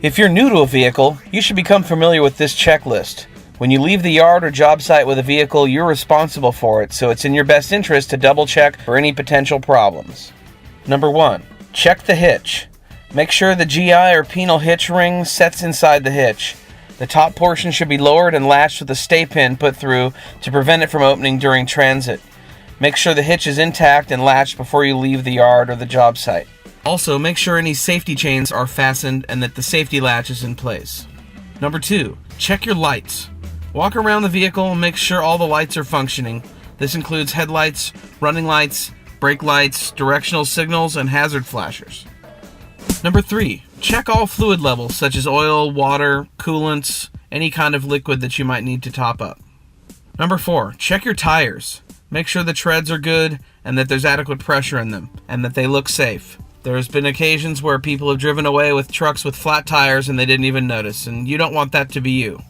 If you're new to a vehicle, you should become familiar with this checklist. When you leave the yard or job site with a vehicle, you're responsible for it, so it's in your best interest to double check for any potential problems. Number 1. Check the hitch. Make sure the GI or penal hitch ring sets inside the hitch. The top portion should be lowered and latched with a stay pin put through to prevent it from opening during transit. Make sure the hitch is intact and latched before you leave the yard or the job site. Also, make sure any safety chains are fastened and that the safety latch is in place. Number 2. Check your lights. Walk around the vehicle and make sure all the lights are functioning. This includes headlights, running lights, brake lights, directional signals, and hazard flashers. Number 3. Check all fluid levels such as oil, water, coolants, any kind of liquid that you might need to top up. Number 4. Check your tires. Make sure the treads are good and that there's adequate pressure in them and that they look safe. There's been occasions where people have driven away with trucks with flat tires and they didn't even notice, and you don't want that to be you.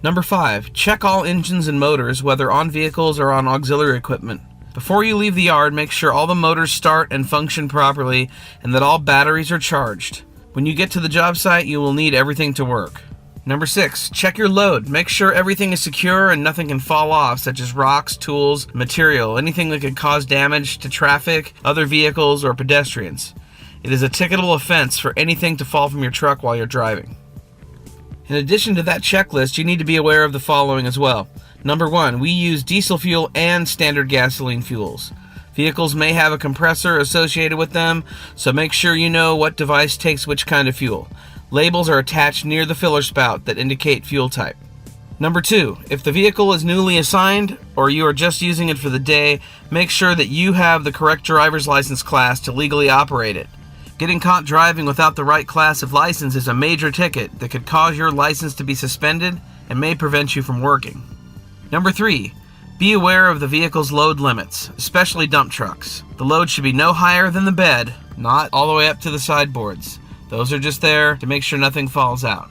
Number 5. Check all engines and motors, whether on vehicles or on auxiliary equipment. Before you leave the yard, make sure all the motors start and function properly and that all batteries are charged. When you get to the job site, you will need everything to work. Number 6. Check your load. Make sure everything is secure and nothing can fall off, such as rocks, tools, material, anything that could cause damage to traffic, other vehicles, or pedestrians. It is a ticketable offense for anything to fall from your truck while you're driving. In addition to that checklist, you need to be aware of the following as well. Number 1, we use diesel fuel and standard gasoline fuels. Vehicles may have a compressor associated with them, so make sure you know what device takes which kind of fuel. Labels are attached near the filler spout that indicate fuel type. Number 2, if the vehicle is newly assigned or you are just using it for the day, make sure that you have the correct driver's license class to legally operate it. Getting caught driving without the right class of license is a major ticket that could cause your license to be suspended and may prevent you from working. Number 3, be aware of the vehicle's load limits, especially dump trucks. The load should be no higher than the bed, not all the way up to the sideboards. Those are just there to make sure nothing falls out.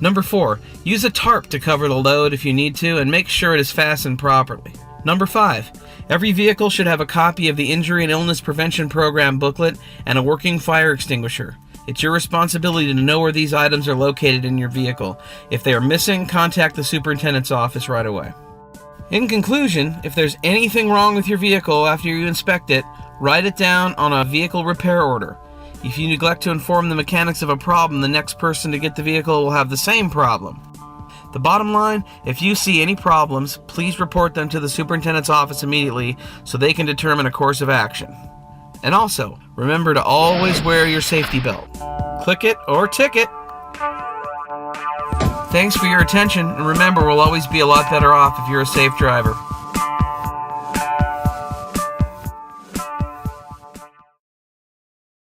Number 4, use a tarp to cover the load if you need to and make sure it is fastened properly. Number 5, every vehicle should have a copy of the Injury and Illness Prevention Program booklet and a working fire extinguisher. It's your responsibility to know where these items are located in your vehicle. If they are missing, contact the superintendent's office right away. In conclusion, if there's anything wrong with your vehicle after you inspect it, write it down on a vehicle repair order. If you neglect to inform the mechanics of a problem, the next person to get the vehicle will have the same problem. The bottom line, if you see any problems, please report them to the superintendent's office immediately so they can determine a course of action. And also, remember to always wear your safety belt. Click it or ticket. Thanks for your attention, and remember, we'll always be a lot better off if you're a safe driver.